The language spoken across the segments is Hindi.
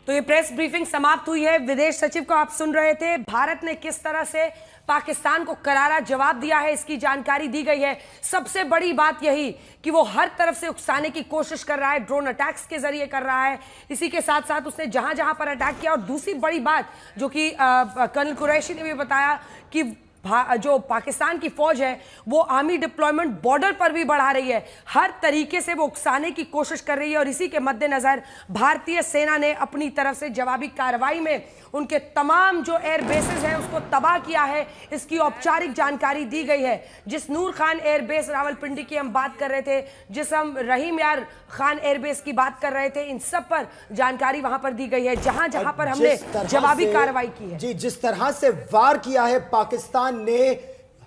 तो ये प्रेस ब्रीफिंग समाप्त हुई है। विदेश सचिव को आप सुन रहे थे। भारत ने किस तरह से पाकिस्तान को करारा जवाब दिया है, इसकी जानकारी दी गई है। सबसे बड़ी बात यही कि वो हर तरफ से उकसाने की कोशिश कर रहा है, ड्रोन अटैक्स के जरिए कर रहा है। इसी के साथ साथ उसने जहां जहां पर अटैक किया, और दूसरी बड़ी बात जो कि कर्नल कुरैशी ने भी बताया कि जो पाकिस्तान की फौज है वो आर्मी डिप्लॉयमेंट बॉर्डर पर भी बढ़ा रही है, हर तरीके से वो उकसाने की कोशिश कर रही है। और इसी के मद्देनजर भारतीय सेना ने अपनी तरफ से जवाबी कार्रवाई में उनके तमाम जो एयर बेसेस हैं उसको तबाह किया है। इसकी औपचारिक जानकारी दी गई है। जिस नूर खान एयरबेस रावलपिंडी की हम बात कर रहे थे, जिस हम रहीम यार खान एयरबेस की बात कर रहे थे, इन सब पर जानकारी वहां पर दी गई है, जहां जहां पर हमने जवाबी कार्रवाई की है। जी, जिस तरह से वार किया है पाकिस्तान ने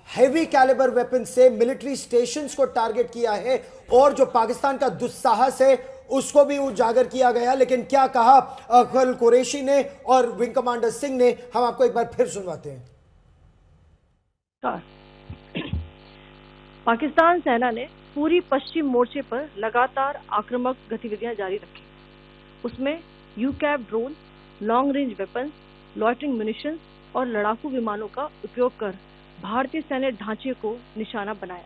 हेवी कैलिबर वेपन से मिलिट्री स्टेशंस को टारगेट किया है, और जो पाकिस्तान का दुस्साहस है उसको भी उजागर किया गया। लेकिन क्या कहा कर्नल कुरैशी ने और विंग कमांडर सिंह ने, हम आपको एक बार फिर सुनवाते हैं। पाकिस्तान सेना ने पूरी पश्चिम मोर्चे पर लगातार आक्रामक गतिविधियां जारी रखी। उसमें UCAV drone, long range weapons, loitering munitions और लड़ाकू विमानों का उपयोग कर भारतीय सैन्य ढांचे को निशाना बनाया।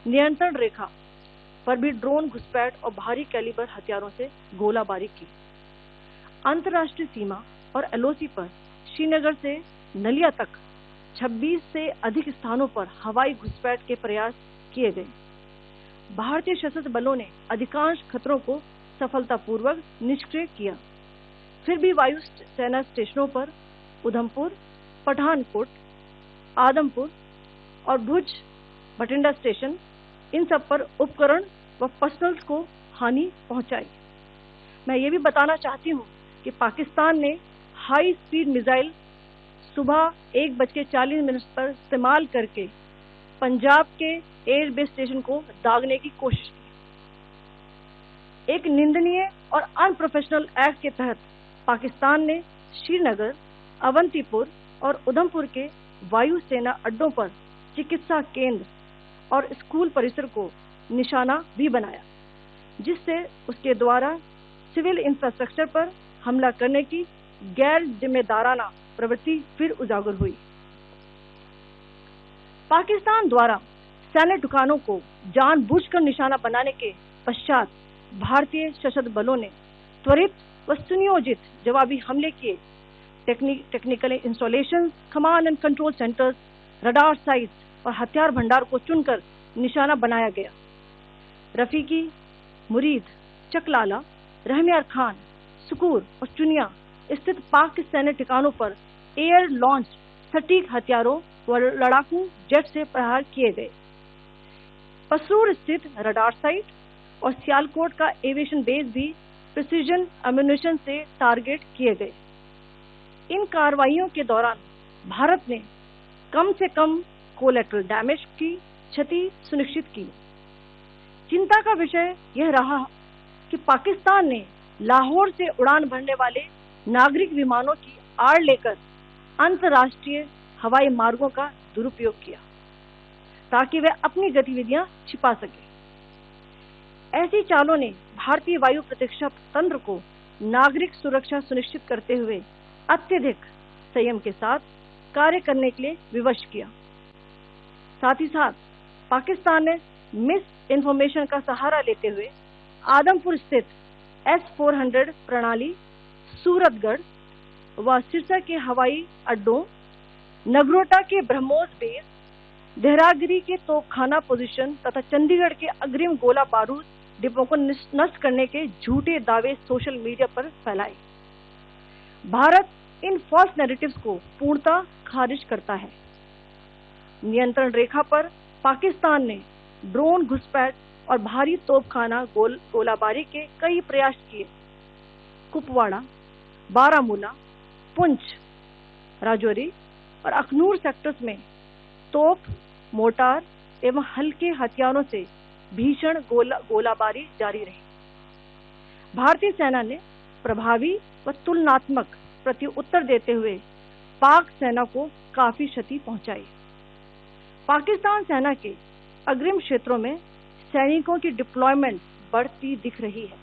नियंत्रण रेखा पर भी ड्रोन घुसपैठ और भारी कैलिबर हथियारों से गोलाबारी की। अंतर्राष्ट्रीय सीमा और एलओसी पर श्रीनगर से नलिया तक 26 से अधिक स्थानों पर हवाई घुसपैठ के प्रयास किए गए। भारतीय सशस्त्र बलों ने अधिकांश खतरों को सफलतापूर्वक निष्क्रिय किया। फिर भी वायु सेना स्टेशनों पर उधमपुर, पठानकोट, आदमपुर और भुज बठिंडा स्टेशन, इन सब पर उपकरण व पर्सनल्स को हानि पहुंचाई। मैं ये भी बताना चाहती हूँ कि पाकिस्तान ने हाई स्पीड मिसाइल सुबह 1:40 पर इस्तेमाल करके पंजाब के एयरबेस स्टेशन को दागने की कोशिश की। एक निंदनीय और अनप्रोफेशनल एक्ट के तहत पाकिस्तान ने श्रीनगर, अवंतीपुर और उधमपुर के वायु सेना अड्डों पर चिकित्सा केंद्र और स्कूल परिसर को निशाना भी बनाया, जिससे उसके द्वारा सिविल इंफ्रास्ट्रक्चर पर हमला करने की गैर जिम्मेदाराना प्रवृत्ति फिर उजागर हुई। पाकिस्तान द्वारा सैन्य ठिकानों को जानबूझकर निशाना बनाने के पश्चात भारतीय सशस्त्र बलों ने त्वरित व सुनियोजित जवाबी हमले किए। Technical installation, command and control centres, radar sites और हथियार भंडार को चुनकर निशाना बनाया गया। रफीकी, मुरीद, चकलाला, रहमियार खान, सुकूर और चुनिया स्थित पाक सैन्य ठिकानों पर एयर लॉन्च सटीक हथियारों व लड़ाकू जेट से प्रहार किए गए। पसरूर स्थित रडार साइट और सियालकोट का एविएशन बेस भी प्रिसीजन अम्यूनिशन से टारगेट किए गए। इन कार्रवाइयों के दौरान भारत ने कम से कम कोलैटरल डैमेज की क्षति सुनिश्चित की। चिंता का विषय यह रहा कि पाकिस्तान ने लाहौर से उड़ान भरने वाले नागरिक विमानों की आड़ लेकर अंतर्राष्ट्रीय हवाई मार्गों का दुरुपयोग किया, ताकि वे अपनी गतिविधियां छिपा सके। ऐसी चालों ने भारतीय वायु प्रतिरक्षा तंत्र को नागरिक सुरक्षा सुनिश्चित करते हुए अत्यधिक संयम के साथ कार्य करने के लिए विवश किया। साथ ही साथ पाकिस्तान ने मिस इन्फॉर्मेशन का सहारा लेते हुए आदमपुर स्थित S-400 प्रणाली, सूरतगढ़ व सिरसा के हवाई अड्डों, नगरोटा के ब्रह्मोस बेस, देहरागिरी के तोपखाना पोजीशन तथा चंडीगढ़ के अग्रिम गोला बारूद डिपों को नष्ट करने के झूठे दावे सोशल मीडिया पर फैलाए। भारत इन फॉल्स नैरेटिव्स को पूर्णतः खारिज करता है। नियंत्रण रेखा पर पाकिस्तान ने ड्रोन घुसपैठ और भारी तोपखाना गोलाबारी के कई प्रयास किए। कुपवाड़ा, बारामूला, पुंछ, राजौरी और अखनूर सेक्टर्स में तोप, मोर्टार एवं हल्के हथियारों से भीषण गोलाबारी जारी रही। भारतीय सेना ने प्रभावी व तुलनात्मक प्रत्युत्तर देते हुए पाक सेना को काफी क्षति पहुंचाई। पाकिस्तान सेना के अग्रिम क्षेत्रों में सैनिकों की डिप्लॉयमेंट बढ़ती दिख रही है।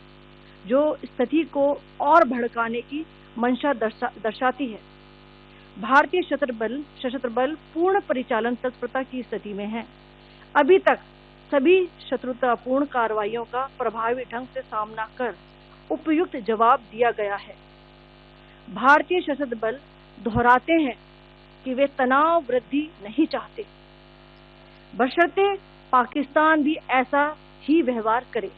जो स्थिति को और भड़काने की मंशा दर्शाती है। भारतीय सशस्त्र बल पूर्ण परिचालन तत्परता की स्थिति में है। अभी तक सभी शत्रुतापूर्ण कार्रवाइयों का प्रभावी ढंग से सामना कर उपयुक्त जवाब दिया गया है। भारतीय सशस्त्र बल दोहराते हैं कि वे तनाव वृद्धि नहीं चाहते, बशर्ते पाकिस्तान भी ऐसा ही व्यवहार करे।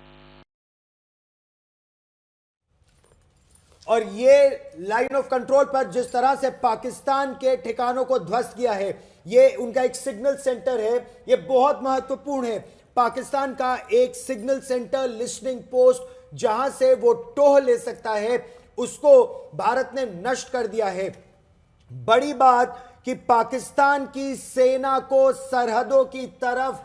और ये लाइन ऑफ कंट्रोल पर जिस तरह से पाकिस्तान के ठिकानों को ध्वस्त किया है, ये उनका एक सिग्नल सेंटर है, ये बहुत महत्वपूर्ण है। पाकिस्तान का एक सिग्नल सेंटर, लिस्निंग पोस्ट, जहां से वो टोह ले सकता है, उसको भारत ने नष्ट कर दिया है। बड़ी बात कि पाकिस्तान की सेना को सरहदों की तरफ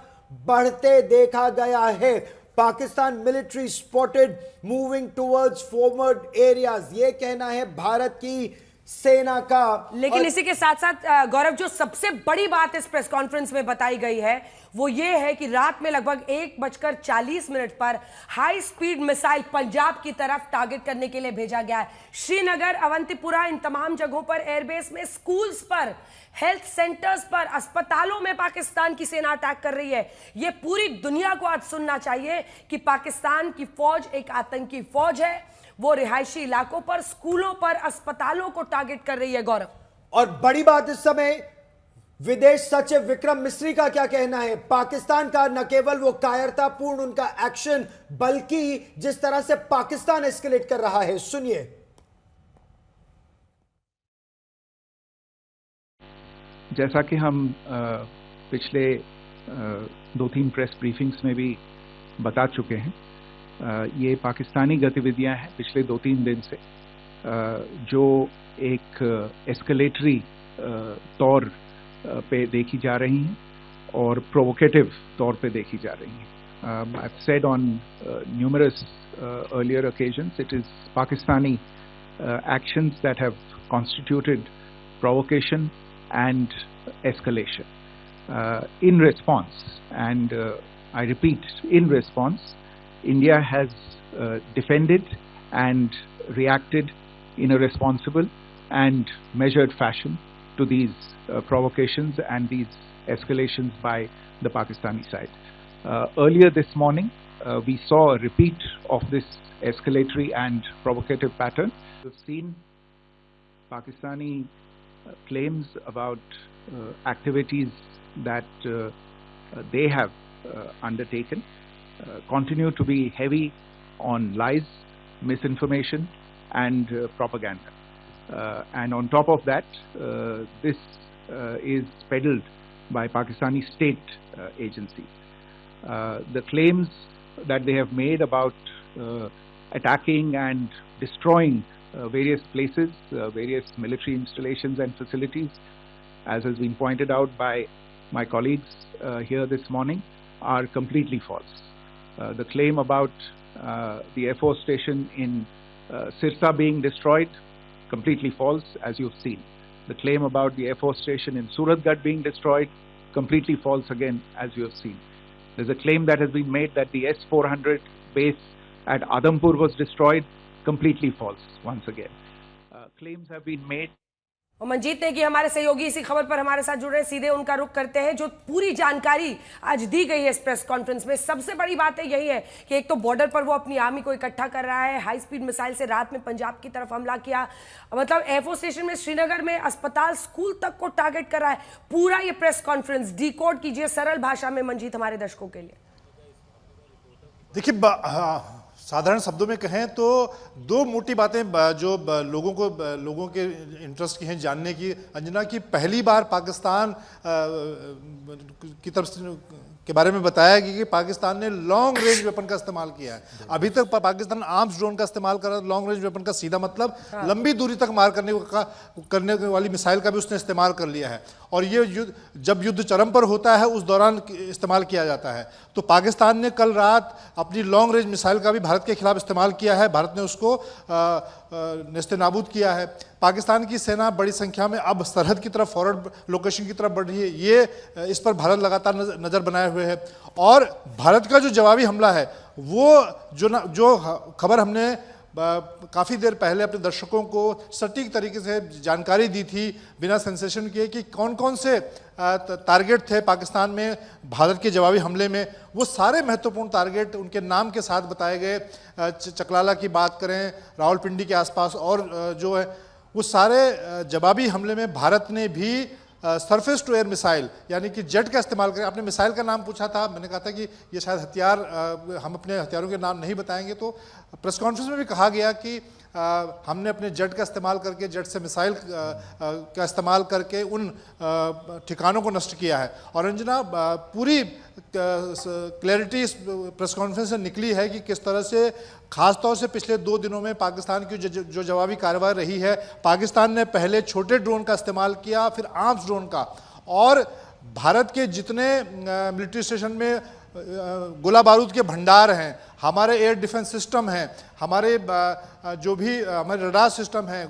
बढ़ते देखा गया है। Pakistan military spotted moving towards forward areas, ये कहना है भारत की सेना का। लेकिन इसी के साथ साथ गौरव, जो सबसे बड़ी बात इस प्रेस कॉन्फ्रेंस में बताई गई है वो ये है कि रात में लगभग 1:40 पर हाई स्पीड मिसाइल पंजाब की तरफ टारगेट करने के लिए भेजा गया है। श्रीनगर, अवंतीपुरा, इन तमाम जगहों पर, एयरबेस में, स्कूल्स पर, हेल्थ सेंटर्स पर, अस्पतालों में पाकिस्तान की सेना अटैक कर रही है। यह पूरी दुनिया को आज सुनना चाहिए कि पाकिस्तान की फौज एक आतंकी फौज है। वो रिहायशी इलाकों पर, स्कूलों पर, अस्पतालों को टारगेट कर रही है। गौरव, और बड़ी बात इस समय विदेश सचिव विक्रम मिस्री का क्या कहना है। पाकिस्तान का न केवल वो कायरतापूर्ण उनका एक्शन, बल्कि जिस तरह से पाकिस्तान एस्केलेट कर रहा है, सुनिए। जैसा कि हम पिछले 2-3 प्रेस ब्रीफिंग्स में भी बता चुके हैं, ये पाकिस्तानी गतिविधियां हैं पिछले 2-3 दिन से, जो एक एस्केलेटरी तौर पे देखी जा रही हैं और प्रोवोकेटिव तौर पे देखी जा रही हैं। I've said on numerous earlier occasions, it is Pakistani actions that have constituted provocation and escalation. In response, and I repeat, in response, India has defended and reacted in a responsible and measured fashion to these provocations and these escalations by the Pakistani side. Earlier this morning, we saw a repeat of this escalatory and provocative pattern. We've seen Pakistani claims about activities that they have undertaken continue to be heavy on lies, misinformation, and propaganda. And on top of that, this is peddled by Pakistani state agencies. The claims that they have made about attacking and destroying various places, various military installations and facilities, as has been pointed out by my colleagues here this morning, are completely false. The claim about the Air Force station in Sirsa being destroyed, completely false, as you've seen. The claim about the Air Force station in Suratgarh being destroyed, completely false again, as you have seen. There's a claim that has been made that the S-400 base at Adampur was destroyed, completely false once again. Claims have been made. और मंजीत ने कि हमारे सहयोगी इसी खबर पर हमारे साथ जुड़ रहे, सीधे उनका रुख करते हैं। जो पूरी जानकारी आज दी गई है इस प्रेस कॉन्फ्रेंस में, सबसे बड़ी बात है यही है कि एक तो बॉर्डर पर वो अपनी आर्मी को इकट्ठा कर रहा है, हाई स्पीड मिसाइल से रात में पंजाब की तरफ हमला किया, मतलब एयरफोर्स स्टेशन में, श्रीनगर में, अस्पताल, स्कूल तक को टारगेट कर रहा है। पूरा ये प्रेस कॉन्फ्रेंस डिकोड कीजिए सरल भाषा में मंजीत हमारे दर्शकों के लिए। देखिए, साधारण शब्दों में कहें तो दो मोटी बातें जो लोगों के इंटरेस्ट की हैं जानने की, अंजना, की पहली बार पाकिस्तान की तरफ के बारे में बताया गया कि पाकिस्तान ने लॉन्ग रेंज वेपन का इस्तेमाल किया है। अभी तक पाकिस्तान आर्म्स ड्रोन का इस्तेमाल कर रहा है। लॉन्ग रेंज वेपन का सीधा मतलब लंबी दूरी तक मार करने वाली मिसाइल का भी उसने इस्तेमाल कर लिया है। और ये जब युद्ध चरम पर होता है उस दौरान इस्तेमाल किया जाता है। तो पाकिस्तान ने कल रात अपनी लॉन्ग रेंज मिसाइल का भी भारत के खिलाफ इस्तेमाल किया है। भारत ने उसको नेस्तनाबूद किया है। पाकिस्तान की सेना बड़ी संख्या में अब सरहद की तरफ, फॉरवर्ड लोकेशन की तरफ बढ़ रही है। ये इस पर भारत लगातार नज़र बनाए हुए हुए हैं। और भारत का जो जवाबी हमला है वो जो खबर हमने काफ़ी देर पहले अपने दर्शकों को सटीक तरीके से जानकारी दी थी बिना सेंसेशन के कि कौन कौन से टारगेट थे पाकिस्तान में भारत के जवाबी हमले में, वो सारे महत्वपूर्ण टारगेट उनके नाम के साथ बताए गए। चकलाला की बात करें, रावलपिंडी के आसपास और जो है वो सारे जवाबी हमले में भारत ने भी सरफेस टू एयर मिसाइल यानी कि जेट का इस्तेमाल करें। आपने मिसाइल का नाम पूछा था, मैंने कहा था कि ये शायद हथियार, हम अपने हथियारों के नाम नहीं बताएंगे, तो प्रेस कॉन्फ्रेंस में भी कहा गया कि हमने अपने जेट का इस्तेमाल करके, जेट से मिसाइल का इस्तेमाल करके उन ठिकानों को नष्ट किया है। और अंजना, पूरी क्लैरिटी इस प्रेस कॉन्फ्रेंस से निकली है कि किस तरह से खासतौर से पिछले 2 दिनों में पाकिस्तान की जो जवाबी कार्रवाई रही है, पाकिस्तान ने पहले छोटे ड्रोन का इस्तेमाल किया, फिर आर्म्स ड्रोन का, और भारत के जितने मिलिट्री स्टेशन में गोला बारूद के भंडार हैं, हमारे एयर डिफेंस सिस्टम हैं, हमारे जो भी हमारे रडार सिस्टम हैं,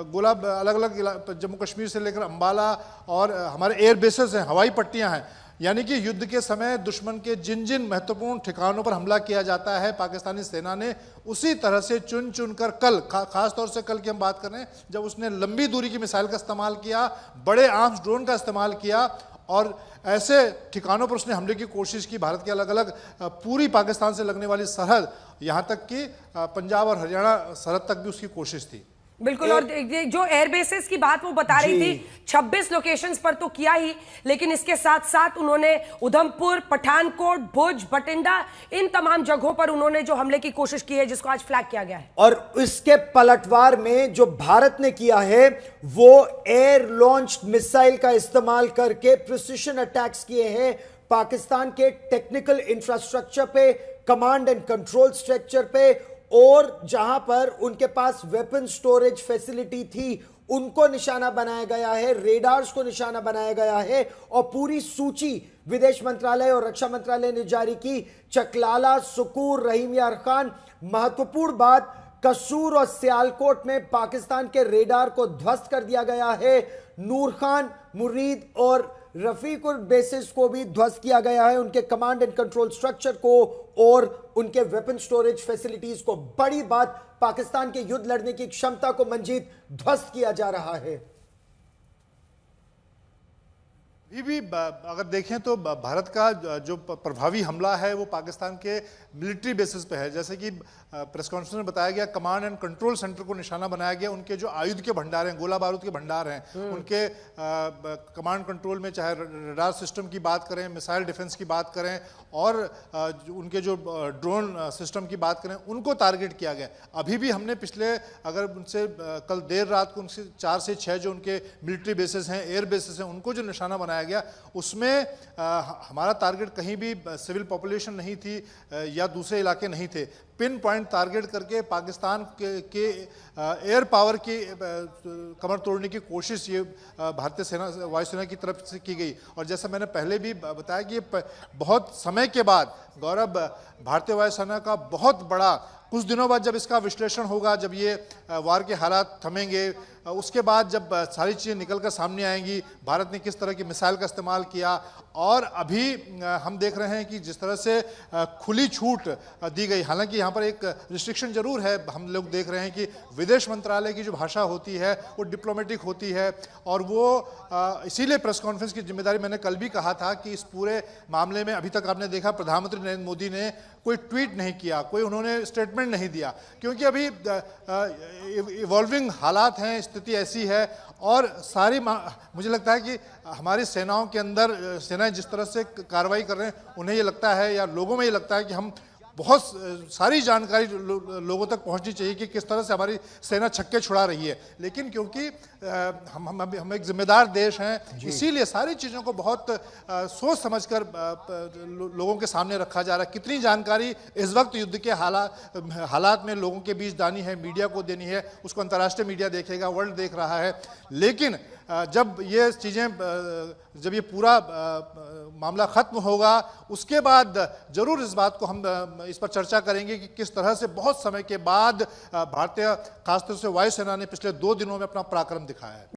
गोला अलग अलग जम्मू कश्मीर से लेकर अंबाला, और हमारे एयर बेसेस हैं, हवाई पट्टियां हैं, यानी कि युद्ध के समय दुश्मन के जिन जिन महत्वपूर्ण ठिकानों पर हमला किया जाता है पाकिस्तानी सेना ने उसी तरह से चुन चुन कर कल, खास तौर से कल की हम बात कर रहे हैं, जब उसने लंबी दूरी की मिसाइल का इस्तेमाल किया, बड़े आर्म्स ड्रोन का इस्तेमाल किया, और ऐसे ठिकानों पर उसने हमले की कोशिश की। भारत के अलग अलग पूरी पाकिस्तान से लगने वाली सरहद, यहाँ तक कि पंजाब और हरियाणा सरहद तक भी उसकी कोशिश थी। बिल्कुल। और जो एयर बेसेस की बात वो बता रही थी, 26 लोकेशंस पर तो किया ही, लेकिन इसके साथ साथ उन्होंने उधमपुर, पठानकोट, भुज, बठिंडा, इन तमाम जगहों पर उन्होंने जो हमले की कोशिश की है, जिसको आज फ्लैग किया गया है। और इसके पलटवार में जो भारत ने किया है वो एयर लॉन्च्ड मिसाइल का इस्तेमाल करके प्रिसिशन अटैक्स किए हैं पाकिस्तान के टेक्निकल इंफ्रास्ट्रक्चर पे, कमांड एंड कंट्रोल स्ट्रक्चर पे, और जहां पर उनके पास वेपन स्टोरेज फैसिलिटी थी उनको निशाना बनाया गया है, रेडार्स को निशाना बनाया गया है। और पूरी सूची विदेश मंत्रालय और रक्षा मंत्रालय ने जारी की। चकलाला, सुकूर, रहीम यार खान, महत्वपूर्ण बात, कसूर और सियालकोट में पाकिस्तान के रेडार को ध्वस्त कर दिया गया है। नूर खान, मुरीद और रफीकुर बेसिस को भी ध्वस्त किया गया है, उनके कमांड एंड कंट्रोल स्ट्रक्चर को और उनके वेपन स्टोरेज फैसिलिटीज को। बड़ी बात, पाकिस्तान के युद्ध लड़ने की क्षमता को मंजीत ध्वस्त किया जा रहा है। भी अगर देखें तो भारत का जो प्रभावी हमला है वो पाकिस्तान के मिलिट्री बेसिस पे है। जैसे कि प्रेस कॉन्फ्रेंस में बताया गया, कमांड एंड कंट्रोल सेंटर को निशाना बनाया गया, उनके जो आयुध के भंडार हैं, गोला बारूद के भंडार हैं, उनके कमांड कंट्रोल में चाहे रडार सिस्टम की बात करें, मिसाइल डिफेंस की बात करें, और उनके जो ड्रोन सिस्टम की बात करें, उनको टारगेट किया गया। अभी भी हमने पिछले, अगर उनसे कल देर रात को उनसे 4 से 6 जो उनके मिलिट्री बेसिस हैं, एयर बेसिस हैं, उनको जो निशाना बनाया गया, उसमें हमारा टारगेट कहीं भी सिविल पॉपुलेशन नहीं थी या दूसरे इलाके नहीं थे। पिन पॉइंट टारगेट करके पाकिस्तान के एयर पावर की कमर तोड़ने की कोशिश ये भारतीय सेना, वायुसेना की तरफ से की गई। और जैसा मैंने पहले भी बताया कि बहुत समय के बाद, गौरव, भारतीय वायुसेना का बहुत बड़ा, कुछ दिनों बाद जब इसका विश्लेषण होगा, जब ये वार के हालात थमेंगे, उसके बाद जब सारी चीज़ें निकल कर सामने आएंगी, भारत ने किस तरह की मिसाइल का इस्तेमाल किया, और अभी हम देख रहे हैं कि जिस तरह से खुली छूट दी गई, हालांकि यहाँ पर एक रिस्ट्रिक्शन जरूर है। हम लोग देख रहे हैं कि विदेश मंत्रालय की जो भाषा होती है वो डिप्लोमेटिक होती है, और वो इसीलिए प्रेस कॉन्फ्रेंस की जिम्मेदारी, मैंने कल भी कहा था कि इस पूरे मामले में अभी तक आपने देखा प्रधानमंत्री नरेंद्र मोदी ने कोई ट्वीट नहीं किया, कोई उन्होंने स्टेटमेंट नहीं दिया, क्योंकि अभी इवॉल्विंग हालात हैं, स्थिति ऐसी है। और सारी, मुझे लगता है कि हमारी सेनाओं के अंदर, सेनाएं जिस तरह से कार्रवाई कर रहे हैं, उन्हें ये लगता है, या लोगों में ये लगता है कि हम बहुत सारी जानकारी लोगों तक पहुंचनी चाहिए कि किस तरह से हमारी सेना छक्के छुड़ा रही है। लेकिन क्योंकि हम एक जिम्मेदार देश हैं, इसीलिए सारी चीज़ों को बहुत सोच समझकर लोगों के सामने रखा जा रहा है। कितनी जानकारी इस वक्त युद्ध के हालात में लोगों के बीच दानी है, मीडिया को देनी है, उसको अंतर्राष्ट्रीय मीडिया देखेगा, वर्ल्ड देख रहा है। लेकिन जब ये चीज़ें, जब ये पूरा मामला ख़त्म होगा, उसके बाद ज़रूर इस बात को हम इस पर चर्चा करेंगे कि किस तरह से बहुत समय के बाद भारतीय, खासतौर से वायुसेना ने पिछले 2 दिनों में अपना पराक्रम दिखाया है।